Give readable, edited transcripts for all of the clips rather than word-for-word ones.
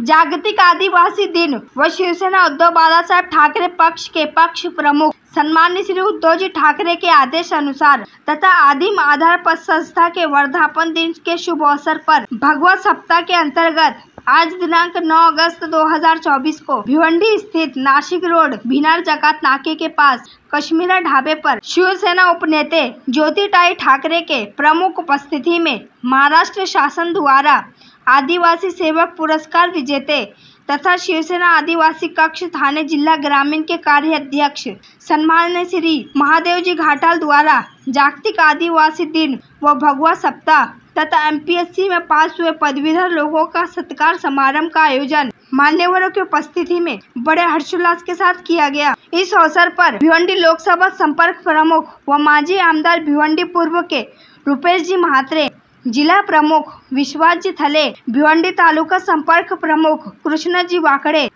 जागतिक आदिवासी दिन व शिवसेना उद्धव बालासाहेब ठाकरे पक्ष के पक्ष प्रमुख सम्माननीय श्री उद्धवजी ठाकरे के आदेश अनुसार तथा आदिम आधार पद संस्था के वर्धापन दिन के शुभ अवसर पर भगवत सप्ताह के अंतर्गत आज दिनांक 9 अगस्त 2024 को भिवंडी स्थित नासिक रोड भिनार जकात नाके के पास कश्मीरा ढाबे पर शिवसेना उपनेते ज्योतिताई ठाकरे के प्रमुख उपस्थिति में महाराष्ट्र शासन द्वारा आदिवासी सेवक पुरस्कार विजेते तथा शिवसेना आदिवासी कक्ष थाने जिला ग्रामीण के कार्याध्यक्ष सम्माननीय श्री महादेवजी घाटाल द्वारा जागतिक आदिवासी दिन व भगवा सप्ताह तथा एमपीएससी में पास हुए पदवीधर लोगों का सत्कार समारोह का आयोजन मान्यवरों की उपस्थिति में बड़े हर्षोल्लास के साथ किया गया। इस अवसर पर भिवंडी लोकसभा संपर्क प्रमुख व माजी आमदार भिवंडी पूर्व के रुपेश जी महात्रे, जिला प्रमुख विश्वास जी थले, भिवंडी तालुका संपर्क प्रमुख कृष्ण जी वाकड़े,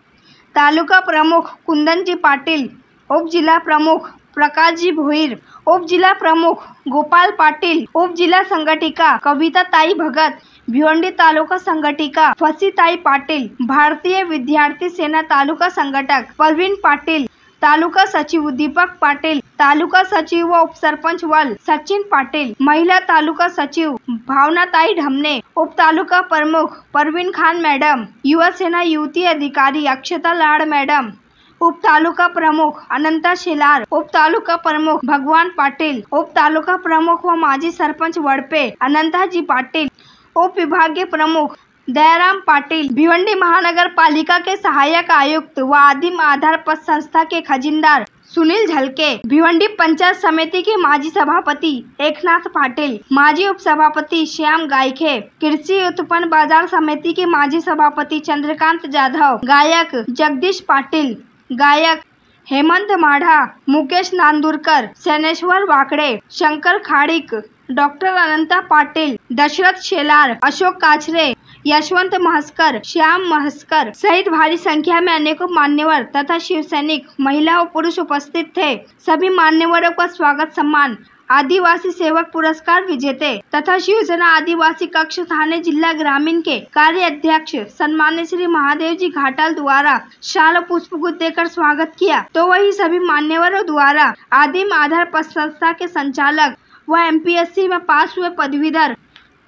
तालुका प्रमुख कुंदन जी पाटिल, उप जिला प्रमुख प्रकाश जी भोईर, उप जिला प्रमुख गोपाल पाटिल, उप जिला संगठिका कविता ताई भगत, भिवंडी तालुका संगठिका फसी ताई पाटिल, भारतीय विद्यार्थी सेना तालुका संगठक परवीन पाटिल, तालुका सचिव दीपक पाटिल, तालुका सचिव व उप सरपंच वल सचिन पाटिल, महिला तालुका सचिव भावना ताई ढमने, उप तालुका प्रमुख परवीन खान मैडम, युवा सेना युवती अधिकारी अक्षता लाड़ मैडम, उप तालुका प्रमुख अनंता शेलार, उप तालुका प्रमुख भगवान पाटिल, उप तालुका प्रमुख व माजी सरपंच वड़पे अनंता जी पाटिल, उप विभागीय प्रमुख दयाराम पाटिल, भिवंडी महानगर पालिका के सहायक आयुक्त व आदिम आधार पद संस्था के खजिनदार सुनील झलके, भिवंडी पंचायत समिति के माजी सभापति एकनाथ पाटिल, माजी उप सभापति श्याम गायखे, कृषि उत्पन्न बाजार समिति के माजी सभापति चंद्रकांत जाधव, गायक जगदीश पाटिल, गायक हेमंत माढ़ा, मुकेश नांदुरकर, सैनेश्वर वाकड़े, शंकर खाड़िक, डॉक्टर अनंता पाटिल, दशरथ शेलार, अशोक काचरे, यशवंत महस्कर, श्याम महस्कर सहित भारी संख्या में अनेकों मान्यवर तथा शिव सैनिक महिला और पुरुष उपस्थित थे। सभी मान्यवरों का स्वागत सम्मान आदिवासी सेवक पुरस्कार विजेते तथा शिवसेना आदिवासी कक्ष थाने जिला ग्रामीण के कार्याध्यक्ष सम्माननीय श्री महादेव जी घाटाल द्वारा शाल पुष्पगुच्छ देकर स्वागत किया। तो वही सभी मान्यवरों द्वारा आदिम आधार पद संस्था के संचालक व एमपीएससी में पास हुए पदवीधर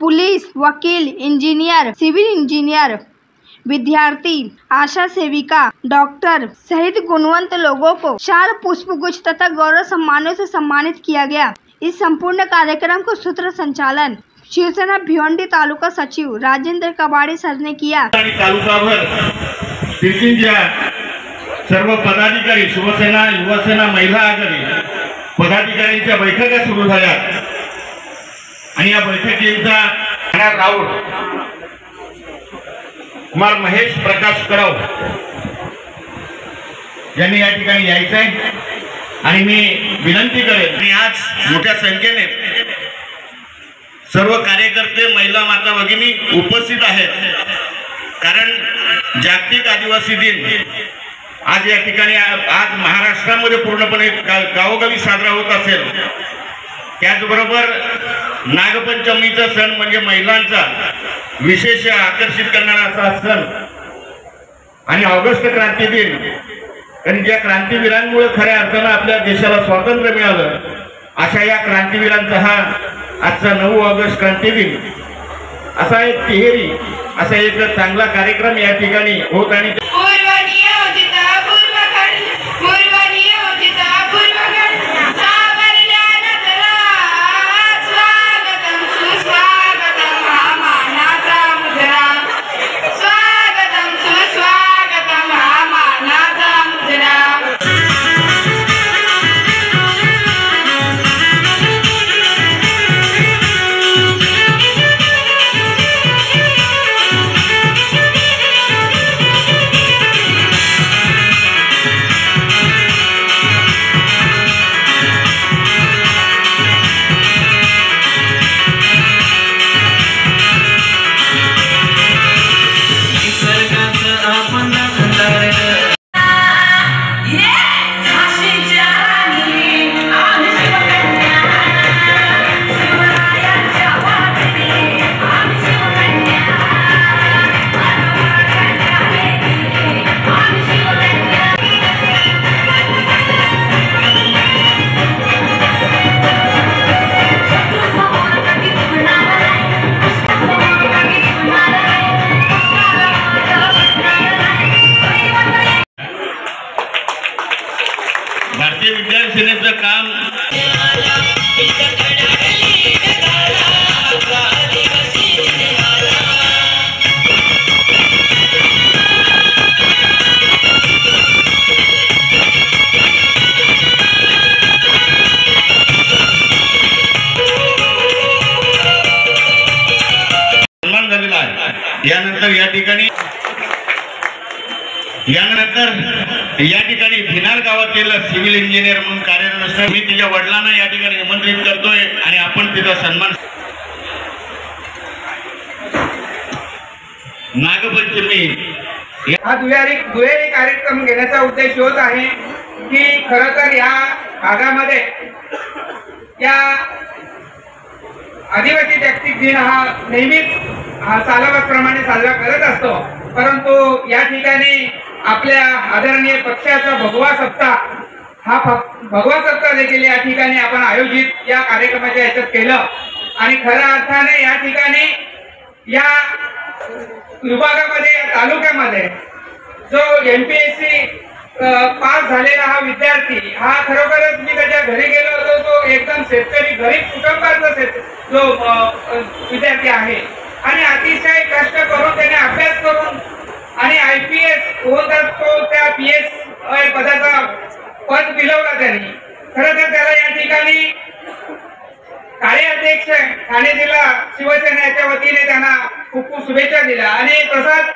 पुलिस, वकील, इंजीनियर, सिविल इंजीनियर, विद्यार्थी, आशा सेविका, डॉक्टर सहित गुणवंत लोगों को शाल पुष्पगुच्छ तथा गौरव सम्मानों से सम्मानित किया गया। इस संपूर्ण कार्यक्रम को सूत्र संचालन शिवसेना भिवंडी तालुका सचिव राजेंद्र कबाड़ी सर ने किया। तालुकाभर सर्व पदाधिकारी शिवसेना युवासेना महिला आघाडी पदाधिकाऱ्यांच्या बैठका सुरू झाल्या आणि या बैठकीचा राऊत कुमार महेश प्रकाश कराव यांनी या ठिकाणी यायचं आहे आणि मी विनंती करेन आणि आज मोठ्या संख्येने सर्व कार्यकर्ते महिला माता भगिनी उपस्थित आहेत कारण जागतिक आदिवासी दिन आज या ठिकाणी आज महाराष्ट्रामध्ये पूर्णपणे गावोगावी साजरा होत असेल। त्याचबरोबर नागपंचमीचा सण म्हणजे महिलांचा विशेष आकर्षित करणारा असा सण आणि ऑगस्ट क्रांती दिन कारण ज्या क्रांतीवीरांमुळे खऱ्या अर्थानं आपल्या देशाला स्वातंत्र्य मिळालं अशा या क्रांतीवीरांचा हा आजचा 9 ऑगस्ट क्रांती दिन असा एक तिहेरी असा एक चांगला कार्यक्रम या ठिकाणी होत आणि यानंतर या ठिकाणी भिनार गावातील सिव्हिल इंजिनियर म्हणून कार्यरत असतात. मी तिच्या वडिलांना या ठिकाणी निमंत्रित करतोय आणि आपण तिचा सन्मान. नागपंचमी हा दुहेरी कार्यक्रम घेण्याचा उद्देश होत आहे की खरं तर या भागामध्ये या आदिवासी जागतिक दिन हा नेहमीच सालाबादप्रमाणे साजरा करत असतो, परंतु या ठिकाणी आपल्या आदरणीय पक्षाचा भगवा सप्ताह देखील या ठिकाणी आपण आयोजित या कार्यक्रमाच्या याच्यात केलं. आणि खऱ्या अर्थाने या ठिकाणी या विभागामध्ये तालुक्यामध्ये जो MPSC पास झालेला हा विद्यार्थी हा खरोखरच मी त्याच्या घरी गेलो होतो. तो एकदम शेतकरी गरीब कुटुंबाचा जो विद्यार्थी आहे आणि अतिशय कष्ट करून त्याने अभ्यास करून आणि IPS होऊन तो त्या PS पदाचा पद मिळवला त्यांनी. खरं तर त्याला या ठिकाणी कार्याध्यक्ष ठाणे जिल्हा शिवसेनेच्या वतीने त्यांना खूप खूप शुभेच्छा दिल्या. आणि तसंच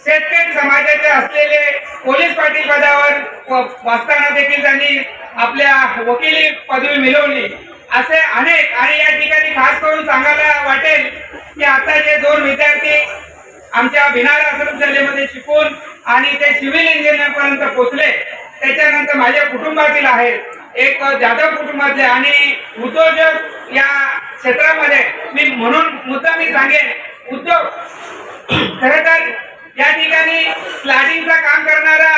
शेतकरी समाजाचे असलेले पोलीस पाटील पदावर वाचताना देखील त्यांनी आपल्या वकिली पदवी मिळवली. असे अनेक. आणि या ठिकाणी खास करून सांगायला वाटेल की आता जे 2 विद्यार्थी आमच्या भिनार आश्रम शाळेमध्ये शिकून आणि ते सिव्हिल इंजिनियर पर्यंत पोहोचले, त्याच्यानंतर माझ्या कुटुंबातील आहेत, एक जाधव कुटुंबातले आणि उद्योजक या क्षेत्रामध्ये मी म्हणून मुद्दा मी सांगेन उद्योग. खरं तर या ठिकाणी स्लायडिंगचं काम करणारा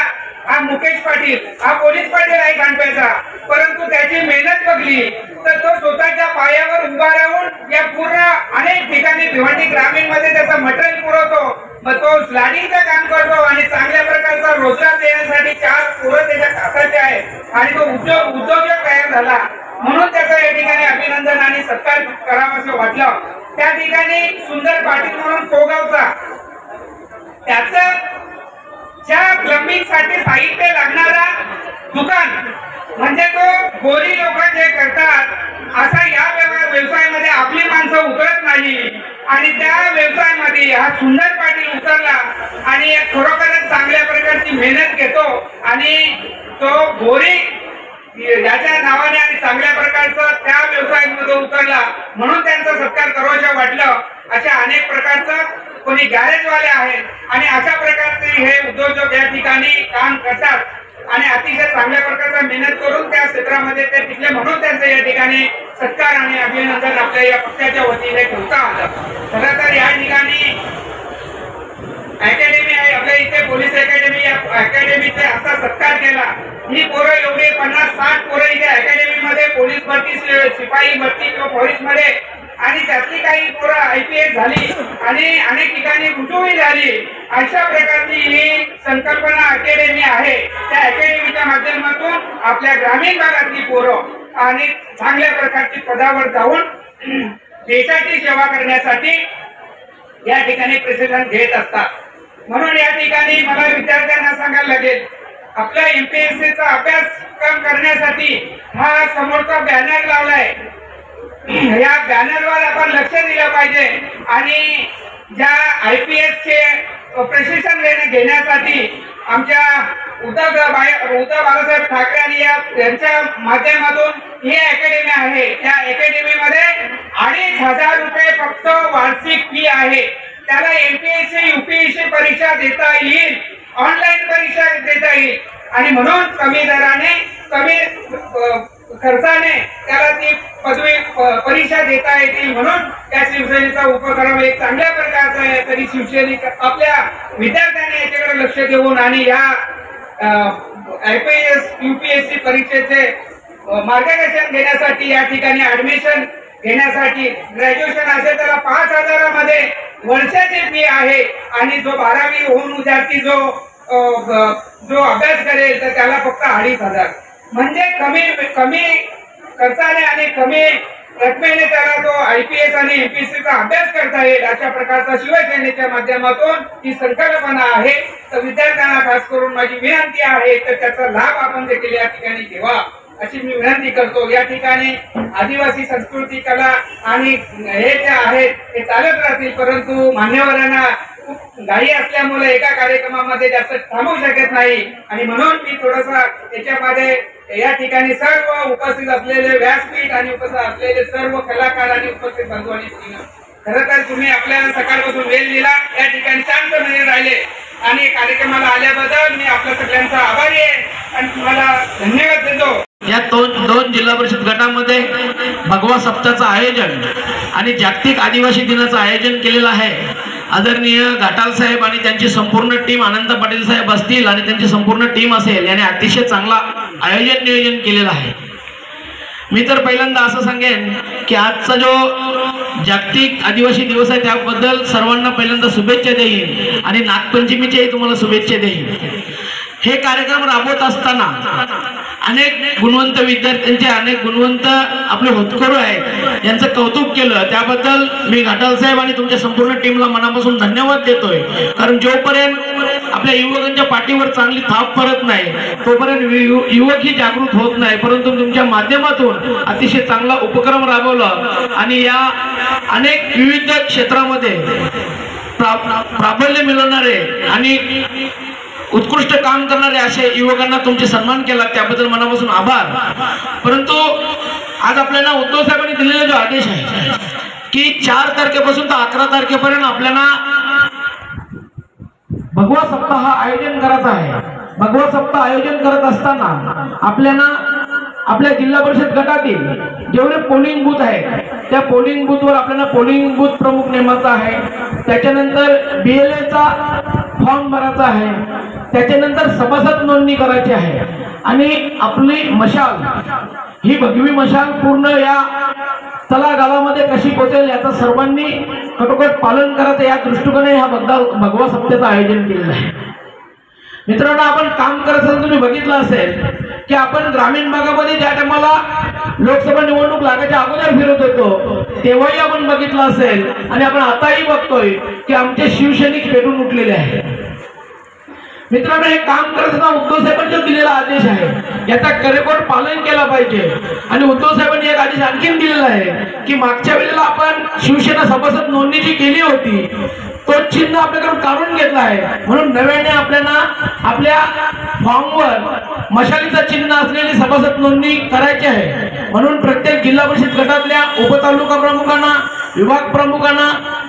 हा मुकेश पाटील हा पोलीस पाटील आहे खांडप्याचा, परंतु त्याची मेहनत बघली तर तो स्वतःच्या पायावर उभा राहून या पूर्ण अनेक ठिकाणी भिवंडी ग्रामीण मध्ये त्याचं मटेरियल पुरवतो. मग तो स्लायडिंगचं काम करतो आणि चांगल्या प्रकारचा रोजगार देण्यासाठी 4 पोरं त्याच्या हाताचे आहेत आणि तो उद्योजक तयार झाला. म्हणून त्याचं या ठिकाणी अभिनंदन आणि सत्कार करावं असं वाटलं. त्या ठिकाणी सुंदर पाटील म्हणून कोगावचा त्याचं ज्या प्लंबिंग साठी साहित्य लागणारा दुकान म्हणजे तो गोरी लोक जे करतात असा या व्यवसायामध्ये आपली माणसं उतरत नाही आणि त्या व्यवसायामध्ये हा सुंदर पाटील उतरला आणि खरोखरच चांगल्या प्रकारची मेहनत घेतो आणि तो गोरी याच्या नावाने आणि चांगल्या प्रकारचा त्या व्यवसायामध्ये उतरला म्हणून त्यांचा सत्कार करावासा वाटलं. अशा अनेक प्रकारचं कोणी गॅरेजवाले आहेत आणि अशा प्रकारचे हे उद्योजक या ठिकाणी काम करतात आणि अतिशय चांगल्या प्रकारचा मेहनत करून त्या क्षेत्रामध्ये ते टिकले म्हणून त्यांचं या ठिकाणी सत्कार आणि अभिनंदन आपल्या या पक्षाच्या वतीने ठेवता आलं. खरं तर या ठिकाणी अकॅडमी आहे आपल्या इथे पोलीस अकॅडमी, या अकॅडमीचा आता सत्कार केला. ही पोरं एवढे 50-60 पोरं इथे अकॅडमीमध्ये पोलीस भरती, शिपाई भरती किंवा फौज मध्ये आणि त्यातली काही पोरं IPS झाली आणि अनेक ठिकाणी रुजूही झाली. अशा प्रकारची ही संकल्पना अकॅडमी आहे. त्या अकॅडमीच्या माध्यमातून आपल्या ग्रामीण भागातली पोरं आणि चांगल्या प्रकारची पदावर जाऊन देशाची सेवा करण्यासाठी या ठिकाणी प्रशिक्षण घेत असतात. म्हणून या ठिकाणी मला विद्यार्थ्यांना सांगायला लागेल आपल्या MPSCचा अभ्यासक्रम करण्यासाठी हा समोरचा बॅनर लावलाय. या बॅनरवर आपण लक्ष दिलं पाहिजे आणि ज्या IPSचे प्रशिक्षण घेण्यासाठी आमच्या उद्धव बाळासाहेब ठाकरे आणि यांच्या माध्यमातून ही अकॅडमी आहे. त्या अकॅडमीमध्ये 2,500 रुपये फक्त वार्षिक फी आहे. त्याला MPSC UPSC परीक्षा देता येईल, ऑनलाईन परीक्षा देता येईल आणि म्हणून कमी दराने कमी खर्चाने त्याला ती पदवी परीक्षा देता येतील. म्हणून त्या शिवसेनेचा उपक्रम एक चांगल्या प्रकारचा आहे. तरी शिवसैनिक आपल्या विद्यार्थ्यांनी याच्याकडे लक्ष देऊन आणि या IPS UPSC परीक्षेचे मार्गदर्शन घेण्यासाठी या ठिकाणी ऍडमिशन घेण्यासाठी ग्रॅज्युएशन असेल त्याला 5,000 मध्ये वर्षाची फी आहे आणि जो 12वी होऊन विद्यार्थी जो अभ्यास करेल तर त्याला फक्त 2,500 म्हणजे कमी खर्चाने आणि कमी रकमेने त्याला तो IPS आणि MPSCचा अभ्यास करता येईल अशा प्रकारचा शिवसेनेच्या माध्यमातून ही संकल्पना आहे. तर विद्यार्थ्यांना खास करून माझी विनंती आहे तर त्याचा लाभ आपण देखील या ठिकाणी घ्यावा अशी मी विनंती करतो. या ठिकाणी आदिवासी संस्कृती कला आणि हे जे आहेत ते चालत राहतील, परंतु मान्यवरांना खूप घाई असल्यामुळे एका कार्यक्रमामध्ये जास्त थांबवू शकत नाही आणि म्हणून मी थोडासा त्याच्यामध्ये या ठिकाणी सर्व उपस्थित असलेले व्यासपीठ आणि उपस्थित असलेले सर्व कलाकार आणि उपस्थित बंधू खरं तर तुम्ही आपल्याला सकाळपासून वेळ दिला, या ठिकाणी शांतपणे राहिले आणि कार्यक्रमाला आल्याबद्दल मी आपल्या सगळ्यांचा आभारी आहे आणि तुम्हाला धन्यवाद देतो. या दोन जिल्हा परिषद गटामध्ये भगवा सप्ताहाचं आयोजन आणि जागतिक आदिवासी दिनाचं आयोजन केलेलं आहे. आदरणीय घाटाल साहेब आणि त्यांची संपूर्ण टीम, आनंद पाटील साहेब असतील आणि त्यांची संपूर्ण टीम असेल, याने अतिशय चांगला आयोजन नियोजन केलेलं आहे. मी तर पहिल्यांदा असं सांगेन की आजचा जो जागतिक आदिवासी दिवस आहे त्याबद्दल सर्वांना पहिल्यांदा शुभेच्छा देईन आणि नागपंचमीच्याही तुम्हाला शुभेच्छा देईन. हे कार्यक्रम राबवत असताना अनेक गुणवंत विद्यार्थ्यांचे, अनेक गुणवंत आपले होतकरू आहेत, यांचं कौतुक केलं. त्याबद्दल मी घाटाल साहेब आणि तुमच्या संपूर्ण टीमला मनापासून धन्यवाद देतोय. कारण जोपर्यंत आपल्या युवकांच्या पाठीवर चांगली थाप पडत नाही तोपर्यंत युवक ही जागृत होत नाही. परंतु तुमच्या माध्यमातून अतिशय चांगला उपक्रम राबवला आणि या अनेक विविध क्षेत्रामध्ये प्राबल्य मिळवणारे आणि उत्कृष्ट काम करणारे असे युवकांना तुमचे सन्मान केला, त्याबद्दल मनापासून आभार. परंतु आज आपल्याला उद्धव साहेबांनी दिलेला जो आदेश आहे की 4 तारखेपासून तर 11 तारखेपर्यंत आपल्याला भगवा सप्ताह आयोजन करायचा आहे. भगवा सप्ताह आयोजन करत असताना आपल्याला आपल्या जिल्हा परिषद गटातील जेवढे पोलिंग बूथ आहेत त्या पोलिंग बूथवर आपल्याला पोलिंग बूथ प्रमुख नेमायचा आहे. त्याच्यानंतर BLAचा फॉर्म भरायचा आहे. त्याच्यानंतर सभासद नोंदणी करायची आहे आणि आपली मशाल, ही भगवी मशाल पूर्ण या तळागाळामध्ये कशी पोहोचेल याचं सर्वांनी कटोकट पालन करायचं, या दृष्टिकोनाने हा भगवा सप्ताहाचं आयोजन केलेलं आहे. मित्रांनो, आपण काम करत असताना तुम्ही बघितलं असेल की आपण ग्रामीण भागामध्ये ज्या टायमाला लोकसभा निवडणूक लागायच्या अगोदर फिरत होतो तेव्हाही आपण बघितलं असेल आणि आपण आताही बघतोय की आमचे शिवसैनिक पेटून उठलेले आहेत. मित्रांनो, हे काम करताना उद्धव साहेबांचा दिलेला आदेश आहे, याचा खरेखोर पालन केला पाहिजे. आणि उद्धव साहेबांनी एक आदेश आणखीन दिलेला आहे की मागच्या वेळेला आपण शिवसेना सभासद नोंदणी जी केली होती तो चिन्ह आपल्याकडून काढून घेतला आहे, म्हणून नव्याने आपल्याला आपल्या फॉर्मवर मशालीचा चिन्ह असलेली सभासद नोंदणी करायची आहे. म्हणून प्रत्येक जिल्हा परिषद गटातल्या उपतालुका प्रमुखांना, विभाग प्रमुखांना,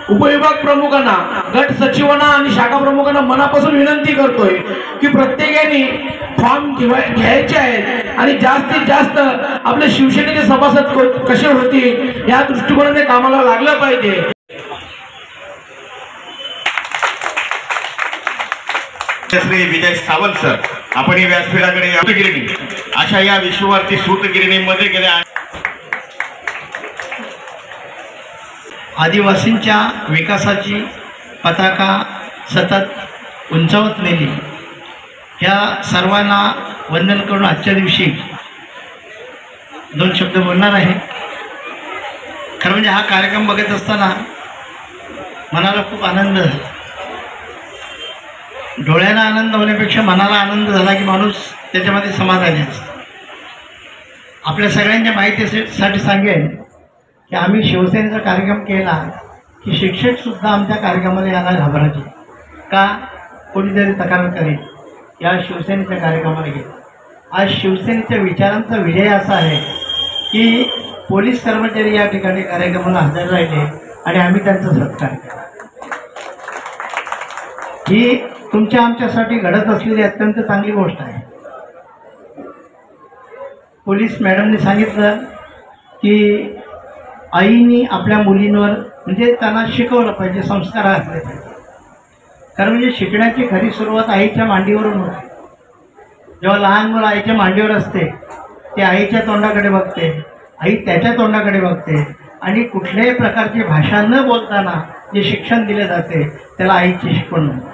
उपविभाग प्रमुखांना, गट सचिवांना आणि शाखा प्रमुखांना मनापासून विनंती करतोय की प्रत्येकाने फॉर्म घ्यायचे आहेत आणि जास्तीत जास्त आपले शिवसेनेचे सभासद कसे होतील या दृष्टिकोनाने कामाला लागलं पाहिजे. श्री विजय सावंत सर, आपण या व्यासपीठाकडे सूतगिरणी अशा या विश्ववार्थी सूतगिरणीमध्ये गेल्या आदिवासींच्या विकासाची पताका सतत उंचावत नेली. ह्या सर्वांना वंदन करून आजच्या दिवशी 2 शब्द बोलणार आहे. खरं म्हणजे हा कार्यक्रम बघत असताना मनाला खूप आनंद झाला. डोळ्याला आनंद होण्यापेक्षा मनाला आनंद झाला की माणूस त्याच्यामध्ये समाधानी असतो. आपल्या सगळ्यांच्या माहितीसाठी सांगेन की आम्ही शिवसेनेचा कार्यक्रम केला की शिक्षकसुद्धा आमच्या कार्यक्रमाला यायला घाबरायचे का कोणीतरी तक्रार करेल, या शिवसेनेच्या कार्यक्रमाला गेले. आज शिवसेनेच्या विचारांचा विजय असा आहे की पोलीस कर्मचारी या ठिकाणी कार्यक्रमाला हजर राहिले आणि आम्ही त्यांचा सत्कार केला. ही तुमच्या आमच्यासाठी घडत असलेली अत्यंत चांगली गोष्ट आहे. पोलीस मॅडमने सांगितलं की आईनी आपल्या मुलींवर म्हणजे त्यांना शिकवलं पाहिजे, संस्कार असले पाहिजे. कारण म्हणजे शिकण्याची खरी सुरुवात आईच्या मांडीवरून होते. जेव्हा लहान मुलं आईच्या मांडीवर असते ते आईच्या तोंडाकडे बघते, आई त्याच्या तोंडाकडे बघते आणि कुठल्याही प्रकारची भाषा न बोलताना जे शिक्षण दिले जाते त्याला आईची शिकवण म्हणतात.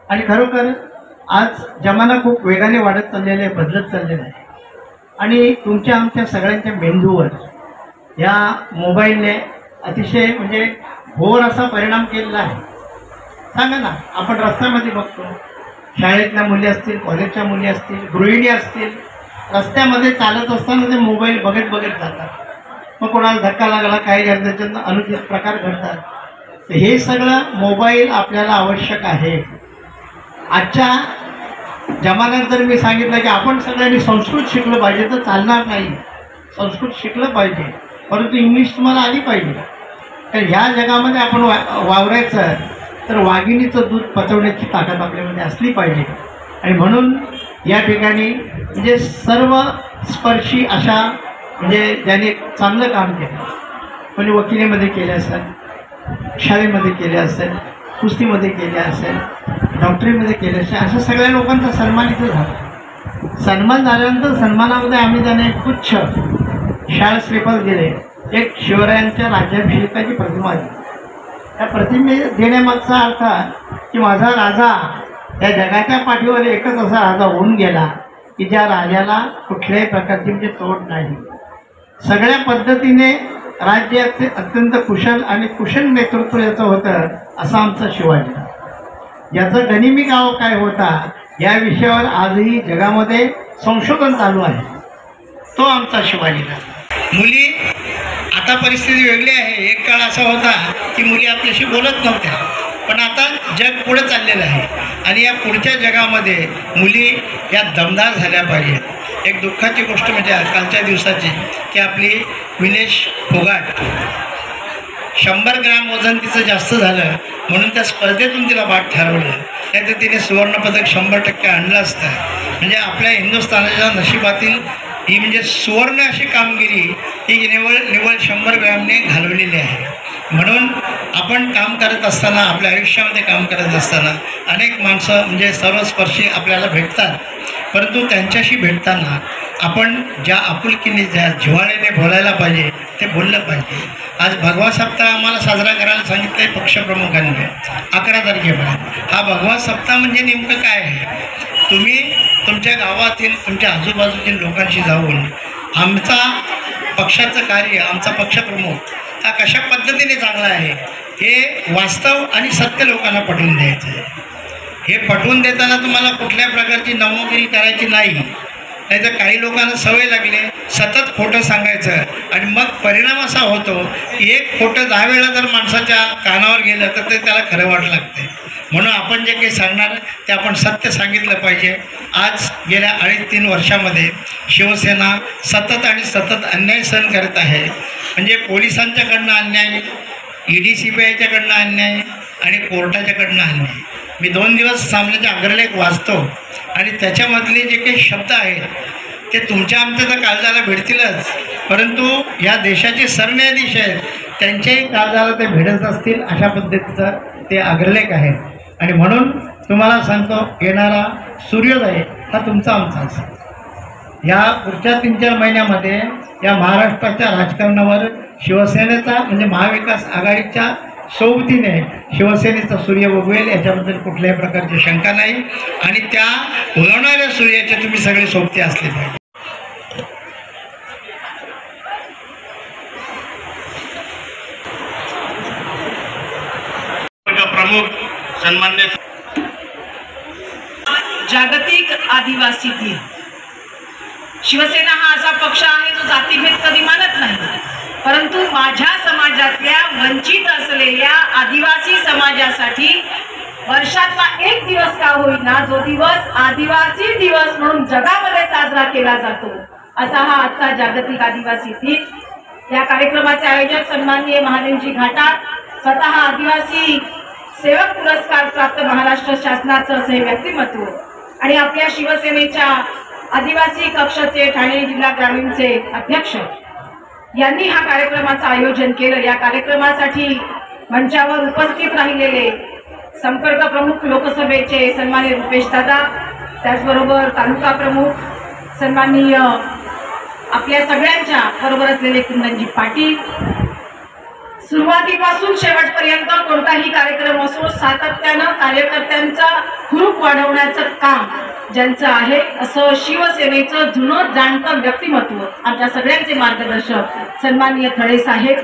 आणि खरोखर आज जमाना खूप वेगाने वाढत चाललेला आहे, बदलत चाललेला आहे. आणि तुमच्या आमच्या सगळ्यांच्या मेंदूवर या मोबाईलने अतिशय म्हणजे घोर असा परिणाम केलेला आहे. सांगा ना, आपण रस्त्यामध्ये बघतो, शाळेतल्या मुली असतील, कॉलेजच्या मुली असतील, गृहिणी असतील, रस्त्यामध्ये चालत असताना ते मोबाईल बघत बघत जातात. मग कोणाला धक्का लागला, काही त्याच्यातनं अनुचित प्रकार घडतात. तर हे सगळं मोबाईल आपल्याला आवश्यक आहे. आजच्या जमान्यात जर मी सांगितलं की आपण सगळ्यांनी संस्कृत शिकलं पाहिजे तर चालणार नाही. संस्कृत शिकलं पाहिजे, परंतु इंग्लिश तुम्हाला आली पाहिजे. तर ह्या जगामध्ये आपण वावरायचं तर वाघिणीचं दूध पचवण्याची ताकद आपल्यामध्ये असली पाहिजे. आणि म्हणून या ठिकाणी म्हणजे सर्व स्पर्शी अशा म्हणजे ज्याने चांगलं काम केलं, कोणी वकिलीमध्ये केले असेल, शाळेमध्ये केले असेल, कुस्तीमध्ये केले असेल, डॉक्टरीमध्ये केले असेल, अशा सगळ्या लोकांचा सन्मान इथं झाला. सन्मान झाल्यानंतर सन्मानामध्ये आम्ही त्यांना एक गुच्छ शाळा श्रीफळ दिले, एक शिवरायांच्या राज्याभिषेकाची प्रतिमा दिली. त्या प्रतिमे देण्यामागचा अर्थ की माझा राजा या जगाच्या पाठीवर एकच असा राजा होऊन गेला की ज्या राजाला कुठल्याही प्रकारची म्हणजे तोड नाही. सगळ्या पद्धतीने राज्याचे अत्यंत कुशल आणि कुशल नेतृत्व याचं होतं असं आमचं शिवाजी. याचं गनिमी गाव काय होता या विषयावर आजही जगामध्ये संशोधन चालू आहे, तो आमचा शिवाजीला. मुली आता परिस्थिती वेगळी आहे. एक काळ असा होता की मुली आपल्याशी बोलत नव्हत्या, पण आता जग पुढे चाललेलं आहे आणि या पुढच्या जगामध्ये मुली या दमदार झाल्या पाहिजेत. एक दुःखाची गोष्ट म्हणजे कालच्या दिवसाची की आपली विनेश फोगाट 100 ग्रॅम वजन तिचं जास्त झालं म्हणून त्या स्पर्धेतून तिला बाद ठरवलं. नाहीतर तिने सुवर्णपदक 100% आणलं असतं. म्हणजे आपल्या हिंदुस्थानाच्या नशिबातील ही म्हणजे सुवर्ण अशी कामगिरी ही निव्वळ 100 ग्रॅमने घालवलेली आहे. म्हणून आपण काम करत असताना, आपल्या आयुष्यामध्ये काम करत असताना अनेक माणसं म्हणजे सर्वस्पर्शी आपल्याला भेटतात, परंतु त्यांच्याशी भेटताना आपण ज्या आपुलकीने, ज्या जिव्हाळ्याने बोलायला पाहिजे ते बोललं पाहिजे. आज भगवा सप्ताह आम्हाला साजरा करायला सांगितलं आहे पक्षप्रमुखांनी 11 तारखेपर्यंत. हा भगवा सप्ताह म्हणजे नेमकं काय आहे? तुम्ही तुमच्या गावातील, तुमच्या आजूबाजूतील लोकांशी जाऊन आमचा पक्षाचं कार्य, आमचा पक्षप्रमुख हा कशा पद्धतीने चांगला आहे हे वास्तव आणि सत्य लोकांना पटवून द्यायचं आहे. हे पटवून देताना तुम्हाला कुठल्या प्रकारची नवगिरी करायची नाही. नाहीतर काही लोकांना सवय लागली सतत खोटं सांगायचं आणि मग परिणाम असा होतो की एक खोटं 10 वेळा जर माणसाच्या कानावर गेलं तर ते त्याला खरं वाटं लागते. म्हणून आपण जे काही सांगणार ते आपण सत्य सांगितलं पाहिजे. आज गेल्या 2.5-3 वर्षामध्ये शिवसेना सतत आणि सतत अन्याय सहन करत आहे. म्हणजे पोलिसांच्याकडनं अन्याय, ED CBIच्याकडनं अन्याय आणि कोर्टाच्याकडनं अन्याय. मी 2 दिवस सामन्याचे अग्रलेख वाचतो आणि त्याच्यामधले जे काही शब्द आहेत ते तुमच्या आमच्या तर काळजाला भेटतीलच, परंतु या देशाचे सरन्यायाधीश आहेत त्यांच्याही काळजाला ते भेटत असतील अशा पद्धतीचं ते अग्रलेख आहेत. आणि म्हणून तुम्हाला सांगतो, येणारा सूर्योदय हा तुमचा आमचा असेल. या पुढच्या 3-4 महिन्यामध्ये या महाराष्ट्राच्या राजकारणावर शिवसेनेचा म्हणजे महाविकास आघाडीच्या सोबतीने शिवसेनेचा सूर्य उगवेल याच्याबद्दल कुठल्याही प्रकारची शंका नाही. आणि त्या उगवणाऱ्या सूर्याचे तुम्ही सगळे सोबती असले पाहिजे. प्रमुख सन्मान्य जागतिक आदिवासी दिन. शिवसेना हा असा पक्ष आहे जो जातीभेद कधी मानत नाही, परंतु माझ्या समाजातल्या वंचित असलेल्या आदिवासी समाजासाठी वर्षातला एक दिवस का होईना, जो दिवस आदिवासी दिवस म्हणून जगामध्ये साजरा केला जातो, असा हा आजचा जागतिक आदिवासी दिन. या कार्यक्रमाचे आयोजक सन्माननीय महादेवजी घाटात, स्वतः आदिवासी सेवक पुरस्कार प्राप्त महाराष्ट्र शासनाचं असे व्यक्तिमत्व आणि आपल्या शिवसेनेच्या आदिवासी कक्षाचे ठाणे जिल्हा ग्रामीणचे अध्यक्ष यांनी हा कार्यक्रमाचं आयोजन केलं. या कार्यक्रमासाठी मंचावर उपस्थित राहिलेले संपर्क प्रमुख लोकसभेचे सन्माननीय रुपेश दादा, त्याचबरोबर तालुका प्रमुख सन्माननीय आपल्या सगळ्यांच्या बरोबर असलेले कुंदनजी पाटील, सुरुवातीपासून शेवटपर्यंत कोणताही कार्यक्रम असो सातत्यानं कार्यकर्त्यांचा ग्रुप वाढवण्याचं काम ज्यांचं आहे असं शिवसेनेचं जुनं जाणतं व्यक्तिमत्व आमच्या सगळ्यांचे मार्गदर्शक सन्माननीय थळे साहेब,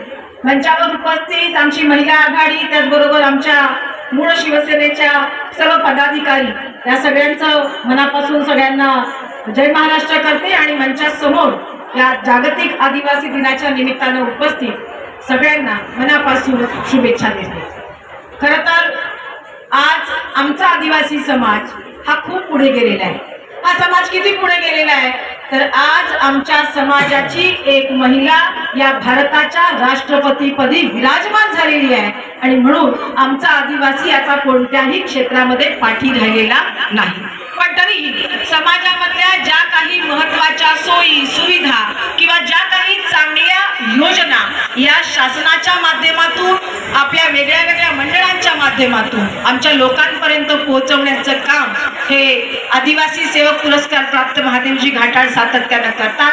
मंचावर उपस्थित आमची महिला आघाडी, त्याचबरोबर आमच्या मूळ शिवसेनेच्या सर्व पदाधिकारी, या सगळ्यांचं मनापासून सगळ्यांना जय महाराष्ट्र करते आणि मंचासमोर या जागतिक आदिवासी दिनाच्या निमित्तानं उपस्थित सगळ्यांना मनापासून शुभेच्छा देते. खरं तर आज आमचा आदिवासी समाज हा खूप पुढे गेलेला आहे. हा समाज किती पुढे गेलेला आहे तर आज आमच्या समाजाची एक महिला या भारताच्या राष्ट्रपतीपदी विराजमान झालेली आहे आणि म्हणून आमचा आदिवासी आता कोणत्याही क्षेत्रामध्ये पाठी राहिलेला नाही. पण तरीही समाजामधल्या ज्या काही महत्वाच्या सोयी सुविधा किंवा ज्या काही चांगल्या योजना या शासनाच्या माध्यमातून आपल्या वेगळ्या वेगळ्या मंडळांच्या माध्यमातून आमच्या लोकांपर्यंत पोहोचवण्याचं काम हे आदिवासी सेवक पुरस्कार प्राप्त महादेवजी घाटाळ सातत्यानं करतात.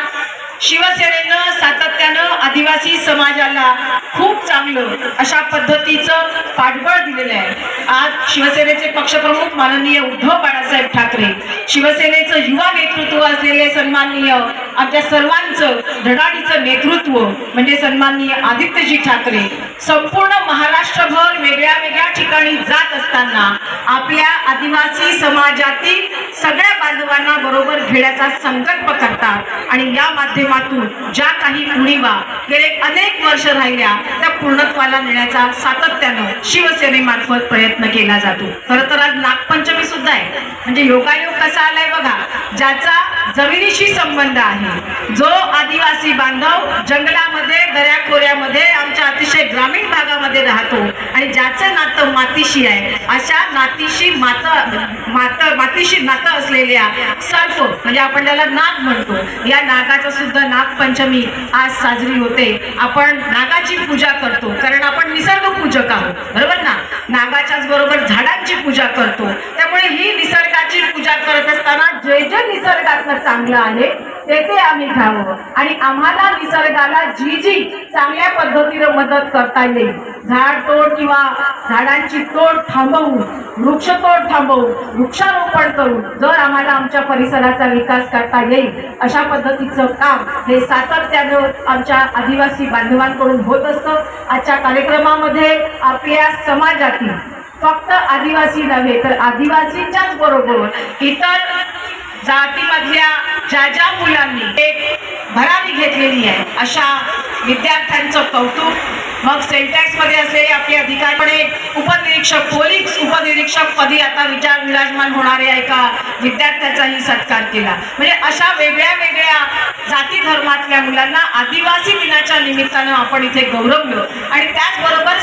शिवसेनेनं सातत्यानं आदिवासी समाजाला खूप चांगलं अशा पद्धतीचं पाठबळ दिलेलं आहे. आज शिवसेनेचे पक्षप्रमुख माननीय उद्धव बाळासाहेब ठाकरे, शिवसेनेचं युवा नेतृत्व असलेले सन्माननीय आमच्या सर्वांचं धडाडीचं नेतृत्व म्हणजे सन्माननीय आदित्यजी ठाकरे संपूर्ण महाराष्ट्रभर वेगळ्या वेगळ्या ठिकाणी जात असताना आपल्या आदिवासी समाजातील सगळ्या बांधवांना बरोबर घेण्याचा संकल्प करतात आणि या माध्यमातून ज्या काही उणीवा गेले अनेक वर्ष राहिल्या त्या पूर्णत्वाला नेण्याचा सातत्यानं शिवसेनेमार्फत प्रयत्न केला जातो. खरं तर आज नागपंचमी सुद्धा आहे. म्हणजे योगायोग कसा आलाय बघा, ज्याचा जमिनीशी संबंध आहे, जो आदिवासी बांधव जंगलामध्ये दऱ्याखोऱ्यामध्ये आमच्या अतिशय ग्रामीण भागामध्ये राहतो आणि ज्याचं नातं मातीशी आहे, अशा नातीशी मातीशी नातं असलेल्या सर्प म्हणजे आपण त्याला नाग म्हणतो, या नागाचं सुद्धा नागपंचमी आज साजरी होते. आपण नागाची पूजा करतो कारण आपण निसर्ग पूजक आहोत, बरोबर ना. नागाच्याच बरोबर झाडांची पूजा करतो. त्यामुळे ही निसर्गाची पूजा करत असताना जे जे निसर्गातलं चांगलं आहे ते आम्ही घ्यावं आणि आम्हाला निसर्गाला जी जी चांगल्या पद्धतीनं मदत करता येईल, झाड तोड किंवा झाडांची तोड थांबवून, वृक्षतोड थांबवून, वृक्षारोपण करून जर आम्हाला आमच्या परिसराचा विकास करता येईल अशा पद्धतीचं काम हे सातत्यानं आमच्या आदिवासी बांधवांकडून होत असतं. आजच्या कार्यक्रमामध्ये आपल्या समाजातील फक्त आदिवासी नव्हे तर आदिवासीच्याच बरोबर इतर जातीमधल्या ज्या मुलांनी एक भरारी घेतलेली आहे अशा विद्यार्थ्यांचं कौतुक. मग सेंटॅक्स मध्ये असलेले आपले अधिकारी, उपनिरीक्षक, पोलीस उपनिरीक्षक पदी आता विराजमान होणाऱ्या एका विद्यार्थ्याचाही सत्कार केला. म्हणजे अशा वेगळ्या वेगळ्या जाती धर्मातल्या मुलांना आदिवासी दिनाच्या निमित्तानं आपण इथे गौरवलं आणि त्याचबरोबर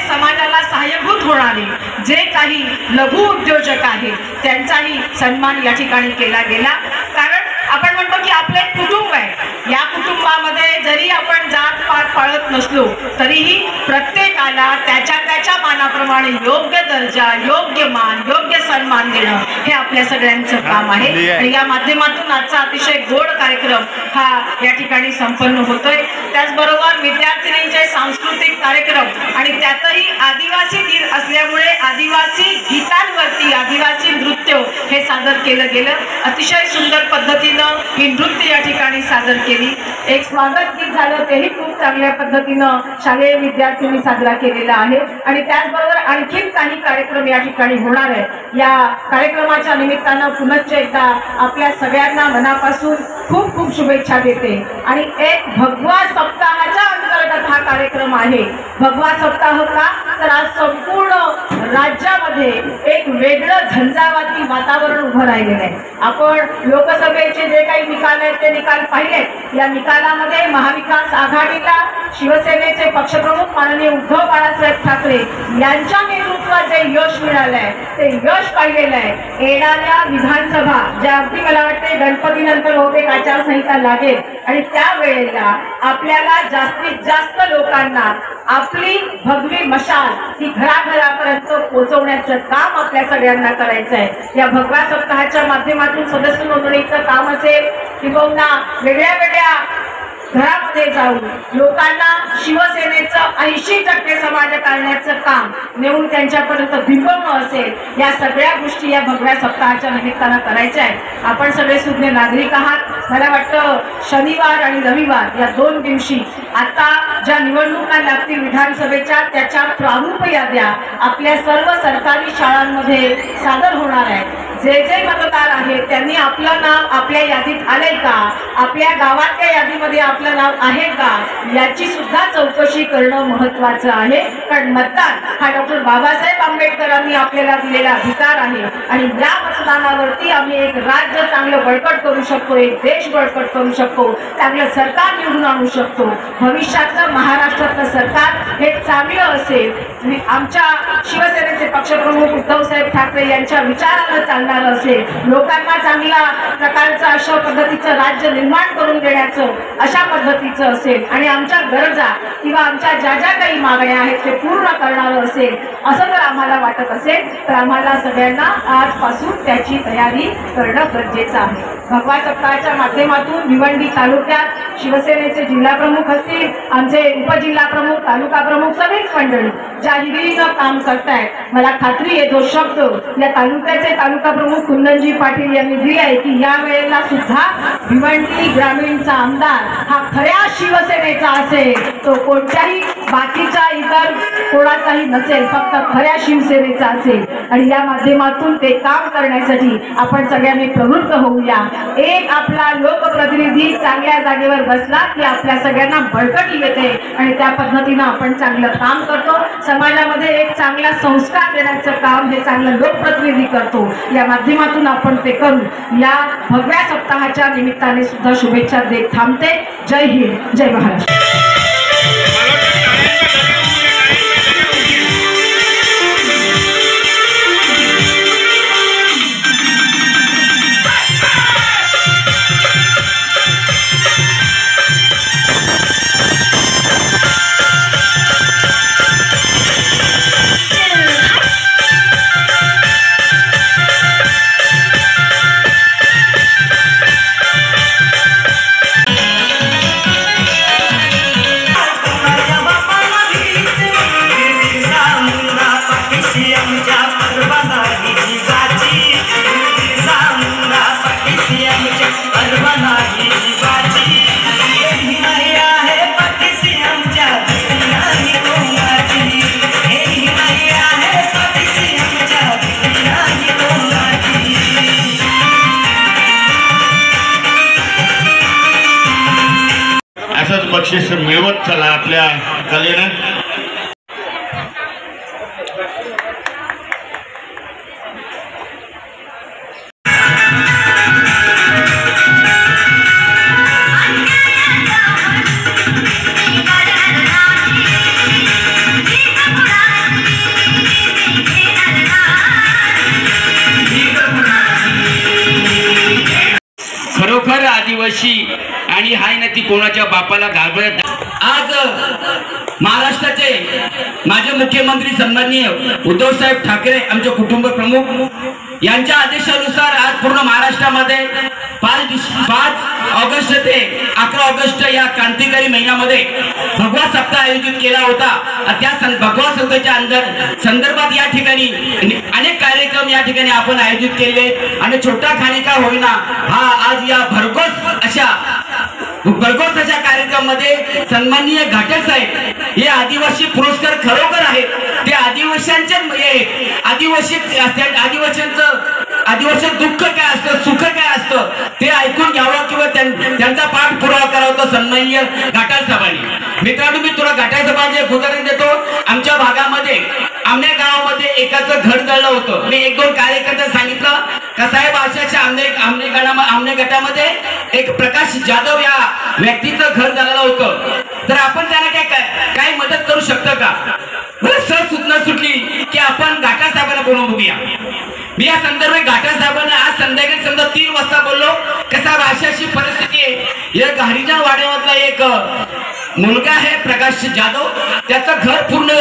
समाजाला सहाय्यभूत होणारे जे काही लघु उद्योजक आहेत त्यांचाही सन्मान या ठिकाणी केला गेला. कारण आपण म्हणतो की आपलं एक कुटुंब आहे, या कुटुंबामध्ये जरी आपण जात पात पाळत नसलो तरीही प्रत्येकाला त्याच्या मानाप्रमाणे योग्य दर्जा, योग्य मान, योग्य सन्मान देणं हे आपल्या सगळ्यांचं काम आहे. आणि या माध्यमातून आजचा अतिशय गोड कार्यक्रम हा या ठिकाणी संपन्न होतोय. त्याचबरोबर विद्यार्थिनींचे सांस्कृतिक कार्यक्रम आणि त्यातही आदिवासी दिन असल्यामुळे आदिवासी गीतांवरती आदिवासी नृत्य हे सादर केलं गेलं. अतिशय सुंदर पद्धतीनं ही नृत्य या ठिकाणी सादर केली. एक स्वागत गीत झालं, तेही खूप चांगल्या पद्धतीनं शालेय विद्यार्थ्यांनी साजरा केलेला आहे. आणि त्याचबरोबर आणखीन काही कार्यक्रम या ठिकाणी होणार आहे. या कार्यक्रमाच्या निमित्तानं पुनश्च एकदा आपल्या सगळ्यांना मनापासून खूप खूप शुभेच्छा देते. आणि एक भगवा सप्ताहाच्या अंतर्गत हा कार्यक्रम आहे. भगवा सप्ताह का तर आज संपूर्ण राज्यामध्ये एक वेगळं झंझावाती वातावरण उभं राहिलेलं आहे. आपण लोकसभेचे जे काही निकाल आहेत ते निकाल पाहिले. या निकालामध्ये महाविकास आघाडीला शिवसेनेचे पक्षप्रमुख माननीय उद्धव बाळासाहेब ठाकरे यांच्या नेतृत्वात जे यश मिळालंय ते यश पाहिलेलं आहे. येणाऱ्या विधानसभा ज्या अगदी मला वाटते गणपतीनंतर बहुतेक आचारसंहिता लागेल आणि त्यावेळेला आपल्याला जास्तीत जास्त लोकांना आपली भगवी मशाल ही घराघरापर्यंत पोहोचवण्याचं काम आपल्या सगळ्यांना करायचं आहे. या भगवा सप्ताहाच्या माध्यमातून सदस्य नोंदणीचं काम असेल किंवा वेगळ्या वेगळ्या घरामध्ये जाऊन लोकांना शिवसेनेचं 80% समाजकारण्याचं काम नेऊन त्यांच्यापर्यंत भिंबवणं असेल, या सगळ्या गोष्टी या भगव्या सप्ताहाच्या निमित्तानं करायच्या आहेत. आपण सगळे सुज्ञ नागरिक आहात. मला वाटतं शनिवार आणि रविवार या 2 दिवशी आता ज्या निवडणुका लागतील विधानसभेच्या, त्याच्या प्रारूप याद्या आपल्या सर्व सरकारी शाळांमध्ये सादर होणार आहे. जे जे मतदार आहेत त्यांनी आपलं नाव आपल्या यादीत आलंय का, आपल्या गावातल्या यादीमध्ये आपलं नाव आहे का, याची सुद्धा चौकशी करणं महत्त्वाचं आहे. कारण मतदान हा डॉक्टर बाबासाहेब आंबेडकरांनी आपल्याला दिलेला अधिकार आहे आणि या मतदानावरती आम्ही एक राज्य चांगलं बळकट करू शकतो, एक देश बळकट करू शकतो, चांगलं सरकार निवडून आणू शकतो. भविष्यातलं महाराष्ट्रातलं सरकार हे चांगलं असेल, आमच्या शिवसेनेचे पक्षप्रमुख उद्धवसाहेब ठाकरे यांच्या विचारानं चालणारं असेल, लोकांना चांगल्या प्रकारचं अशा पद्धतीचं राज्य निर्माण करून देण्याचं अशा पद्धतीचं असेल आणि आमच्या गरजा किंवा आमच्या ज्या ज्या काही मागण्या आहेत ते पूर्ण करणारं असेल असं जर आम्हाला वाटत असेल तर आम्हाला सगळ्यांना आजपासून त्याची तयारी करणं गरजेचं आहे. भगवा सप्ताहाच्या माध्यमातून भिवंडी तालुक्यात शिवसेनेचे जिल्हाप्रमुख असतील, आमचे उपजिल्हाप्रमुख, तालुका प्रमुख, सगळीच मंडळी ज्या हिरीनं काम करतायत, मला खात्री आहे जो शब्द या तालुक्याचे तालुका प्रमुख कुंदनजी पाटील यांनी दिलाय की या वेळेला सुद्धा भिवंडी ग्रामीणचा आमदार हा खऱ्या शिवसेनेचा असेल, तो कोणत्याही बाकीच्या इतर कोणाचाही नसेल, फक्त खऱ्या शिवसेनेचा असेल. आणि या माध्यमातून ते काम करण्यासाठी आपण सगळ्यांनी प्रवृत्त होऊया. एक आपला लोकप्रतिनिधी चांगल्या जागेवर बसला की आपल्या सगळ्यांना बळकटी येते आणि त्या पद्धतीनं आपण चांगलं काम करतो. समाजामध्ये एक चांगला संस्कार देण्याचं काम हे चांगलं लोकप्रतिनिधी करतो. या माध्यमातून आपण ते करू. या भगव्या सप्ताहाच्या निमित्ताने सुद्धा शुभेच्छा देत थांबते. जय हिंद, जय महाराष्ट्र. असंच बक्षीस मिळवत चला आपल्या कलेनं. खरोखर आदिवासी आणि हाय ना ती कोणाच्या बापाला घाबरत. आज महाराष्ट्राचे माजी मुख्यमंत्री सन्माननीय उद्धवसाहेब ठाकरे आमचे कुटुंब प्रमुख यांच्या आदेशानुसार आज पूर्ण महाराष्ट्रामध्ये 5 ऑगस्ट ते 11 ऑगस्ट या क्रांतिकारी महिन्यामध्ये भगवा सप्ताह आयोजित केला होता. त्या भगवा सप्ताहाच्या संदर्भात या ठिकाणी अनेक कार्यक्रम या ठिकाणी आपण आयोजित केले आणि छोटा खानिका होईना हा आज या भरघोस अशा कार्यक्रमामध्ये सन्माननीय घाटक साहेब हे आदिवासी पुरस्कार खरोखर आहेत. ते आदिवासींचं दुःख काय असतं, सुख काय असतं ते ऐकून घ्यावं किंवा त्यांचा पाठपुरावा करावा तो सन्माननीय घाटक साहेबांनी. मित्रांनो, मी तुला घाटक साहेबांचे एक उदाहरण देतो. आमच्या भागामध्ये आमने गावामध्ये एकाचं घर जळलं होतं. मी 1-2 कार्यकर्ते सांगितलं का साहेब अशाच्या आमने गटामध्ये एक प्रकाश जाधव या व्यक्तीचं घर झालेलं होतं, तर आपण त्यांना काय मदत करू शकतो का. मला सहज सूचना सुटली की आपण घाटा साहेबांना बोलवून बघूया. मी या संदर्भात घाटा साहेबांना आज संध्याकाळी समजा 3 वाजता बोललो. कसा अशी परिस्थिती आहे. एक हरिजन वाड्यामधला एक मुलगा आहे प्रकाश जाधव, त्याचं घर पूर्ण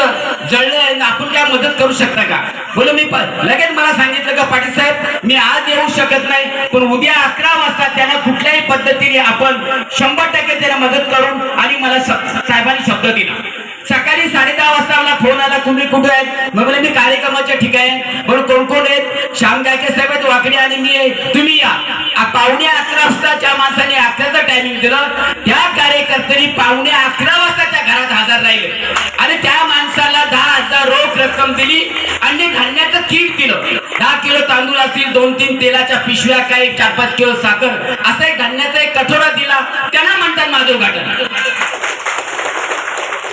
जळलंय, आपण काय मदत करू शकता का? बोलो मी लगेच मला सांगितलं का पाटील साहेब मी आज येऊ शकत नाही, पण उद्या 11 वाजता त्यांना कुठल्याही पद्धतीने आपण 100% त्यांना मदत करून, आणि मला साहेबांनी शब्द दिला. सकाळी 10:30 वाजता मला फोन आला, तुम्ही कुठे आहेत? मग मी कार्यक्रमाच्या ठिकाणी. बरं कोण कोण आहेत? श्याम गायके साहेब आहेत, वाकडे आणि मी आहे, तुम्ही या. 11:15 वाजता ज्या माणसाने 11चं टायमिंग दिलं त्या कार्यकर्त्यांनी 11:15 वाजता त्या घरात हजर राहिले आणि त्या माणसाला 10,000 रोख रक्कम दिली आणि धान्याचं किट दिलं. 10 किलो तांदूळ असतील, 2-3 तेलाच्या पिशव्या, काही 4-5 किलो साखर, असा एक धान्याचा एक कठोरा दिला. त्यांना म्हणतात माधव घाटन.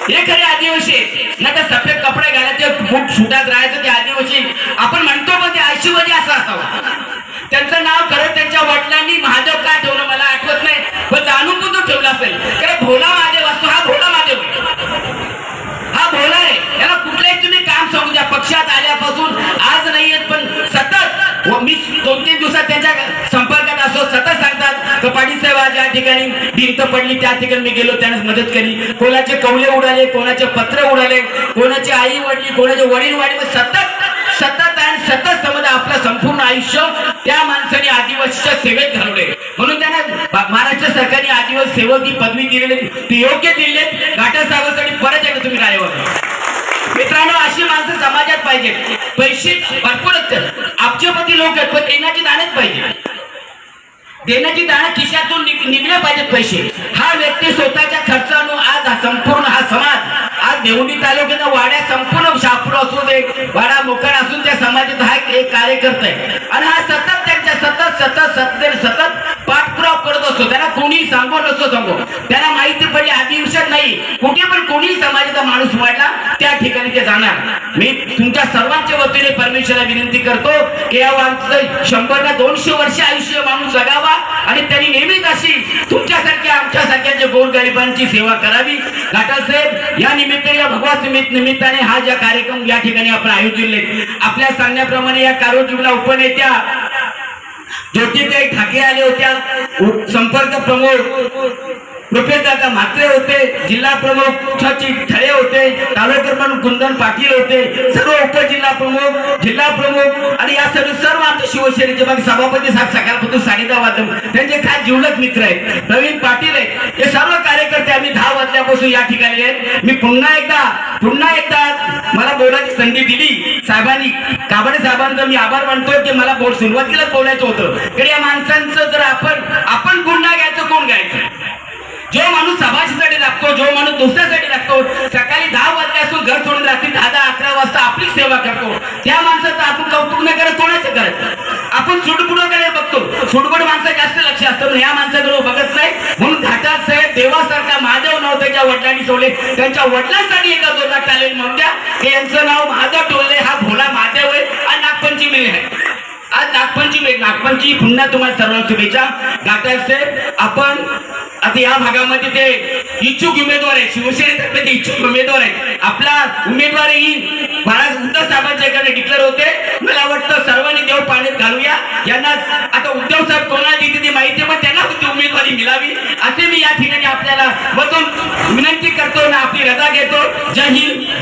हे खरे आदिवासी ना, तर सफेद कपडे घालायचे, खूप सुटात राहायचं ते आदिवासी आपण म्हणतो, पण ते आयुष्यमध्ये असं असावं. त्यांचं नाव खरं त्यांच्या वडिलांनी महादेव का ठेवलं मला आठवत नाही, पण जाणून पण तो ठेवला असेल. कारण भोला महादेव असतो, हा भोला महादेव हा भोला आहे. याला कुठलंही तुम्ही काम सांगू द्या, पक्षात आल्यापासून आज नाही येत, पण सतत मी 2-3 दिवसात त्यांच्या संपर्कात असो, सतत सांगतात पाटील साहेब आज या ठिकाणी भिंत पडली, त्या ठिकाणी मी गेलो, त्याने मदत केली. कोणाचे कौले उडाले, कोणाचे पत्र उडाले, कोणाची आई वडली, कोणाचे वडील वाढले, सतत आणि सतत समजा आपलं संपूर्ण आयुष्य त्या माणसाने आदिवासीच्या सेवेत घालवले. म्हणून त्यांना महाराष्ट्र सरकारने आदिवासी सेवक ही पदवी दिलेली, ती योग्य दिली. घाटा साहेबांसाठी परत एकदा तुम्ही राहावं. मित्रांनो, अशी माणसं समाजात पाहिजे. पैसे भरपूर अब्जपती लोक आहेत, पण देण्याची दाणच पाहिजे. देण्याची दाणं खिशातून निघले पाहिजेत पैसे. हा व्यक्ती स्वतःच्या खर्चानं आज संपूर्ण हा समाज, आज देवणी तालुक्याचा वाड्या संपूर्ण शापूर असू दे, वाडा मोकळ असून त्या समाजात हा एक कार्यकर्ता आहे आणि हा सतत त्यांच्या सतत पाठपुरावा करत असतो. त्यांना कोणी सांगू नसतो सांगू, त्यांना माहिती पडली आदिवासात नाही, कुठे पण कोणी समाजाचा माणूस वाढला त्या ठिकाणी ते जाणार. मी तुमच्या सर्वांच्या वतीने परमेश्वराला विनंती करतो की या माणसाचं 100 ना 200 वर्ष आयुष्य माणूस जगावा आणि त्यांनी नेहमीच अशी तुमच्यासारख्या आमच्यासारख्या गोरगरिबांची सेवा करावी. घाटाल साहेब या निमित्ताने, या भगवा निमित्ताने हा ज्या कार्यक्रम या ठिकाणी आपण आयोजिले, आपल्या सांगण्याप्रमाणे या कार्यक्रमाला उपनेत्या ज्योतिताई ठाकरे आले होत्या, संपर्क प्रमुख प्रोफेसर म्हात्रे होते, जिल्हा प्रमुख ठळे होते, तालुका प्रमुख कुंदन पाटील होते, सर्व उपजिल्हा प्रमुख, जिल्हा प्रमुख आणि या सर्व आमचे शिवसेनेचे बाकी सभापती साहेब सकाळपासून 10:30 वाजता त्यांचे खास जीवलग मित्र आहेत, प्रवीण पाटील आहेत. हे सर्व कार्यकर्ते आम्ही 10 वाजल्यापासून या ठिकाणी आहेत. मी पुन्हा एकदा मला बोलायची संधी दिली साहेबांनी, काबडे साहेबांचा मी आभार मानतो की मला सुरुवातीलाच बोलायचं होतं. तर या माणसांचं जर आपण गुण नाही घ्यायचं, कोण घ्यायचं? जो माणूस समाजासाठी लागतो, जो माणूस दुसऱ्यासाठी लागतो, सकाळी 10 वाजल्यापासून घर सोडून रात्री 10-11 वाजता आपली सेवा करतो, त्या माणसाचं आपण कौतुक नाही करत, कोणाचं करत? आपण सुडबुडकडे बघतो, सुडबुड माणसं जास्त लक्ष असतं, या माणसाकडे बघत नाही. म्हणून घाटाल साहेब देवासारखा महादेव नाव त्याच्या वडिलांनी सोडले, त्यांच्या वडिलांसाठी एका जोरदार टाळेल म्हणून द्या. हे यांचं नाव महादेव टोले, हा भोला महादेव आहे आणि नागपंचमी आहे. आज नागपंचमी पुन्हा तुम्हाला सर्वांना शुभेच्छा. घाटाल साहेब आपण आता या भागामध्ये ते इच्छुक उमेदवार आहे, शिवसेनेतर्फे ते इच्छुक उमेदवार आहे. आपला उमेदवार ही महाराज उद्धव साहेबांच्याकडे डिक्लेअर होते. मला वाटतं सर्वांनी देव पाण्यात घालूया यांना. आता उद्धव साहेब कोणाला देते ती माहिती, पण त्यांना ती उमेदवारी मिळावी असे मी या ठिकाणी आपल्याला बसून विनंती करतो ना आपली रजा घेतो. जय हिंद.